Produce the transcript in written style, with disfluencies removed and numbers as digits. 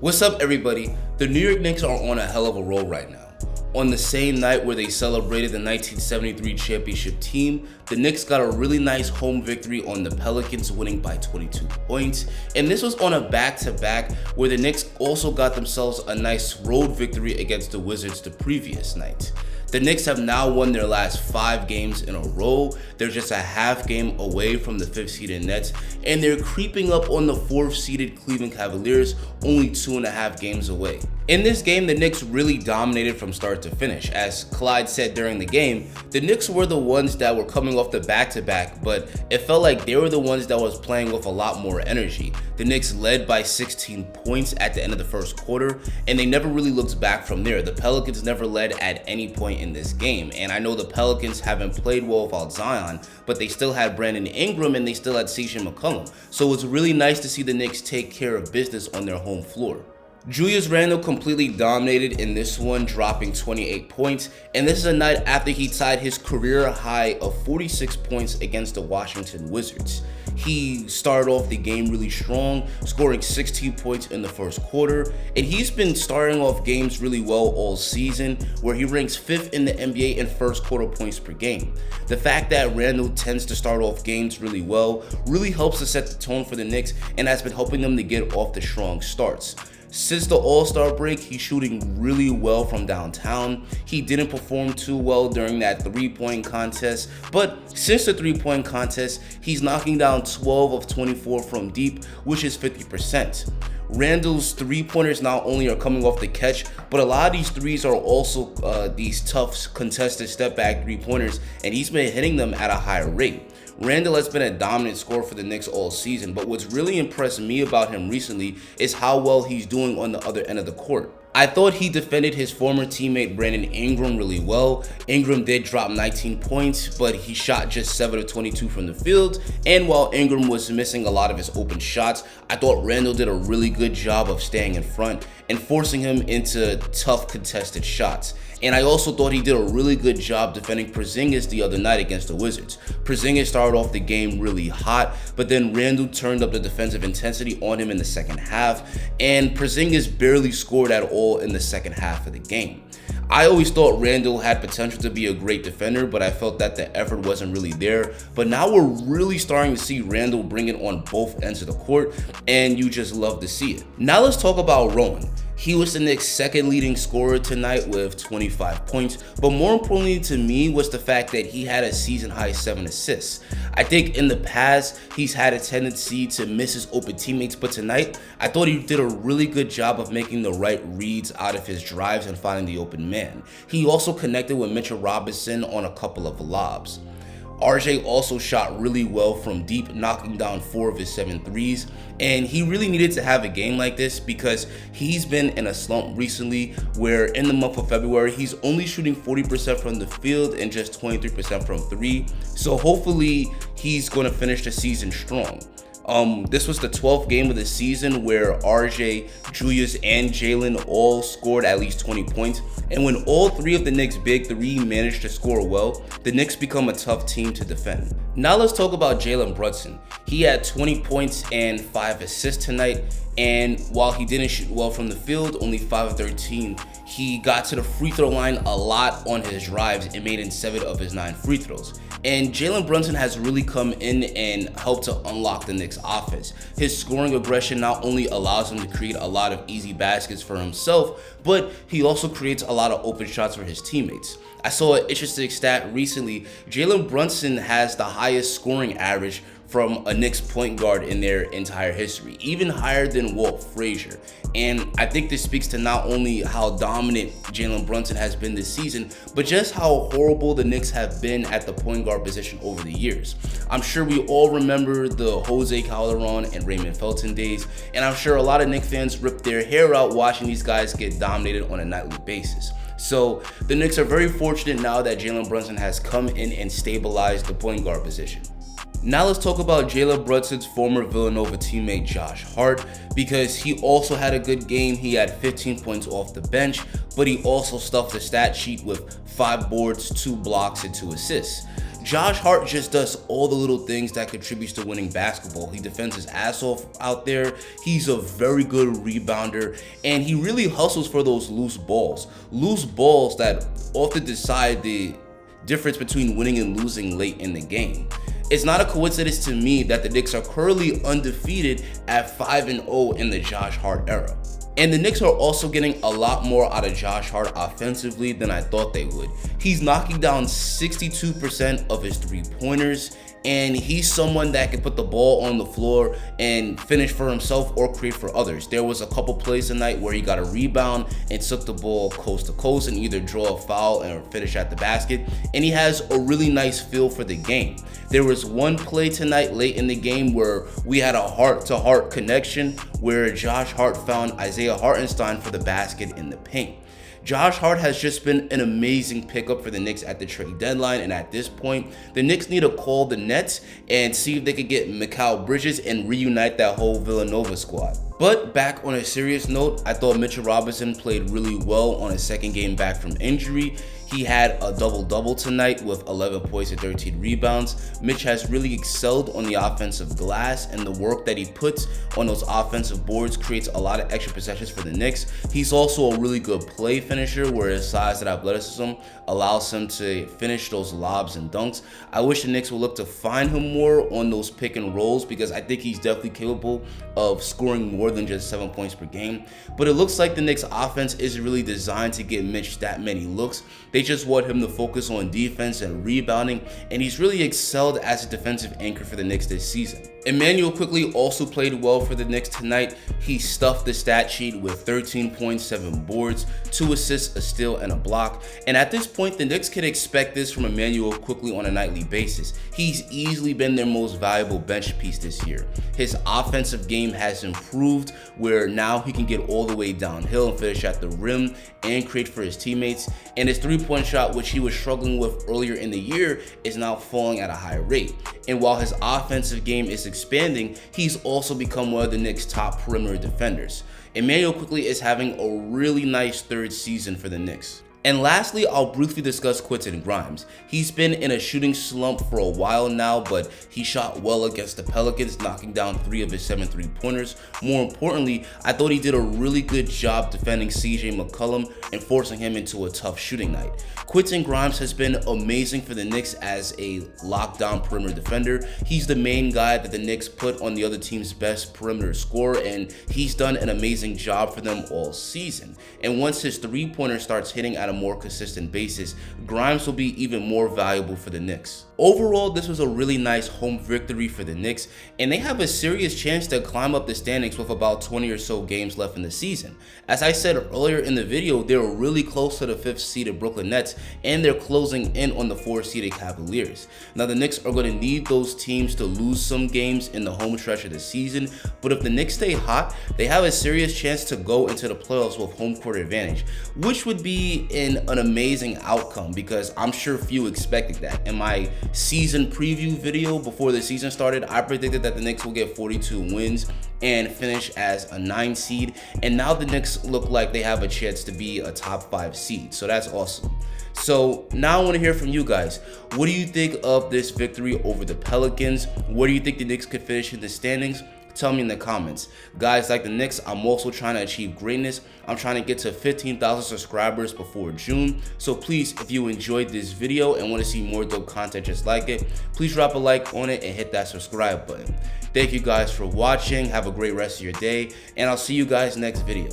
What's up, everybody? The New York Knicks are on a hell of a roll right now. On the same night where they celebrated the 1973 championship team, the Knicks got a really nice home victory on the Pelicans, winning by 22 points. And this was on a back-to-back where the Knicks also got themselves a nice road victory against the Wizards the previous night. The Knicks have now won their last 5 games in a row. They're just a half game away from the 5th-seeded Nets, and they're creeping up on the 4th-seeded Cleveland Cavaliers, only 2.5 games away. In this game, the Knicks really dominated from start to finish. As Clyde said during the game, the Knicks were the ones that were coming off the back-to-back, but it felt like they were the ones that was playing with a lot more energy. The Knicks led by 16 points at the end of the first quarter, and they never really looked back from there. The Pelicans never led at any point in this game, and I know the Pelicans haven't played well without Zion, but they still had Brandon Ingram and they still had CJ McCollum. So it's really nice to see the Knicks take care of business on their home floor. Julius Randle completely dominated in this one, dropping 28 points, and this is a night after he tied his career high of 46 points against the Washington Wizards. He started off the game really strong, scoring 16 points in the first quarter, and he's been starting off games really well all season, where he ranks 5th in the NBA in first quarter points per game. The fact that Randle tends to start off games really well really helps to set the tone for the Knicks and has been helping them to get off the strong starts. Since the All-Star break, he's shooting really well from downtown. He didn't perform too well during that three-point contest, but since the three-point contest, he's knocking down 12 of 24 from deep, which is 50%. Randle's three-pointers not only are coming off the catch, but a lot of these threes are also these tough contested step-back three-pointers, and he's been hitting them at a higher rate. Randle has been a dominant scorer for the Knicks all season, but what's really impressed me about him recently is how well he's doing on the other end of the court. I thought he defended his former teammate Brandon Ingram really well. Ingram did drop 19 points, but he shot just 7 of 22 from the field, and while Ingram was missing a lot of his open shots, I thought Randle did a really good job of staying in front and forcing him into tough contested shots. And I also thought he did a really good job defending Porzingis the other night against the Wizards. Porzingis started off the game really hot, but then Randle turned up the defensive intensity on him in the second half, and Porzingis barely scored at all in the second half of the game. I always thought Randle had potential to be a great defender, but I felt that the effort wasn't really there. But now we're really starting to see Randle bring it on both ends of the court, and you just love to see it. Now let's talk about Rowan. He was the Knicks' second leading scorer tonight with 25 points, but more importantly to me was the fact that he had a season-high 7 assists. I think in the past, he's had a tendency to miss his open teammates, but tonight, I thought he did a really good job of making the right reads out of his drives and finding the open man. He also connected with Mitchell Robinson on a couple of lobs. RJ also shot really well from deep, knocking down 4 of his 7 threes, and he really needed to have a game like this because he's been in a slump recently where in the month of February, he's only shooting 40% from the field and just 23% from 3, so hopefully he's going to finish the season strong. This was the 12th game of the season where RJ, Julius, and Jalen all scored at least 20 points. And when all 3 of the Knicks' big 3 managed to score well, the Knicks become a tough team to defend. Now let's talk about Jalen Brunson. He had 20 points and 5 assists tonight. And while he didn't shoot well from the field, only 5 of 13, he got to the free throw line a lot on his drives and made in 7 of his 9 free throws. And Jalen Brunson has really come in and helped to unlock the Knicks' offense. His scoring aggression not only allows him to create a lot of easy baskets for himself, but he also creates a lot of open shots for his teammates. I saw an interesting stat recently. Jalen Brunson has the highest scoring average from a Knicks point guard in their entire history, even higher than Walt Frazier. And I think this speaks to not only how dominant Jalen Brunson has been this season, but just how horrible the Knicks have been at the point guard position over the years. I'm sure we all remember the Jose Calderon and Raymond Felton days, and I'm sure a lot of Knicks fans ripped their hair out watching these guys get dominated on a nightly basis. So the Knicks are very fortunate now that Jalen Brunson has come in and stabilized the point guard position. Now let's talk about Jalen Brunson's former Villanova teammate Josh Hart, because he also had a good game. He had 15 points off the bench, but he also stuffed the stat sheet with 5 boards, 2 blocks, and 2 assists. Josh Hart just does all the little things that contributes to winning basketball. He defends his ass off out there. He's a very good rebounder, and he really hustles for those loose balls that often decide the difference between winning and losing late in the game. It's not a coincidence to me that the Knicks are currently undefeated at 5-0 in the Josh Hart era. And the Knicks are also getting a lot more out of Josh Hart offensively than I thought they would. He's knocking down 62% of his three-pointers, and he's someone that can put the ball on the floor and finish for himself or create for others. There was a couple plays tonight where he got a rebound and took the ball coast to coast and either draw a foul or finish at the basket, and he has a really nice feel for the game. There was one play tonight late in the game where we had a heart-to-heart connection where Josh Hart found Isaiah Hartenstein for the basket in the paint. Josh Hart has just been an amazing pickup for the Knicks at the trade deadline, and at this point, the Knicks need to call the Nets and see if they could get Mikal Bridges and reunite that whole Villanova squad. But back on a serious note, I thought Mitchell Robinson played really well on his second game back from injury. He had a double-double tonight with 11 points and 13 rebounds. Mitch has really excelled on the offensive glass, and the work that he puts on those offensive boards creates a lot of extra possessions for the Knicks. He's also a really good play finisher where his size and athleticism allows him to finish those lobs and dunks. I wish the Knicks would look to find him more on those pick and rolls because I think he's definitely capable of scoring more than just 7 points per game. But it looks like the Knicks offense isn't really designed to get Mitch that many looks. They just want him to focus on defense and rebounding, and he's really excelled as a defensive anchor for the Knicks this season. Immanuel Quickley also played well for the Knicks tonight. He stuffed the stat sheet with 13 points, 7 boards, 2 assists, a steal, and a block. And at this point, the Knicks can expect this from Immanuel Quickley on a nightly basis. He's easily been their most valuable bench piece this year. His offensive game has improved where now he can get all the way downhill and finish at the rim and create for his teammates. And his three-point shot, which he was struggling with earlier in the year, is now falling at a high rate. And while his offensive game is expanding, he's also become one of the Knicks' top perimeter defenders. Immanuel Quickley is having a really nice third season for the Knicks. And lastly, I'll briefly discuss Quentin Grimes. He's been in a shooting slump for a while now, but he shot well against the Pelicans, knocking down 3 of his 7 three-pointers. More importantly, I thought he did a really good job defending CJ McCollum and forcing him into a tough shooting night. Quentin Grimes has been amazing for the Knicks as a lockdown perimeter defender. He's the main guy that the Knicks put on the other team's best perimeter scorer, and he's done an amazing job for them all season. And once his three-pointer starts hitting at a more consistent basis, Grimes will be even more valuable for the Knicks. Overall, this was a really nice home victory for the Knicks, and they have a serious chance to climb up the standings with about 20 or so games left in the season. As I said earlier in the video, they're really close to the 5th seeded Brooklyn Nets, and they're closing in on the 4th seeded Cavaliers. Now, the Knicks are going to need those teams to lose some games in the home stretch of the season, but if the Knicks stay hot, they have a serious chance to go into the playoffs with home court advantage, which would be an amazing outcome because I'm sure few expected that. In my season preview video before the season started, I predicted that the Knicks will get 42 wins and finish as a 9 seed, and now the Knicks look like they have a chance to be a top 5 seed, so that's awesome. So now I want to hear from you guys. What do you think of this victory over the Pelicans? Where do you think the Knicks could finish in the standings? Tell me in the comments. Guys, like the Knicks, I'm also trying to achieve greatness. I'm trying to get to 15,000 subscribers before June. So please, if you enjoyed this video and want to see more dope content just like it, please drop a like on it and hit that subscribe button. Thank you guys for watching. Have a great rest of your day, and I'll see you guys next video.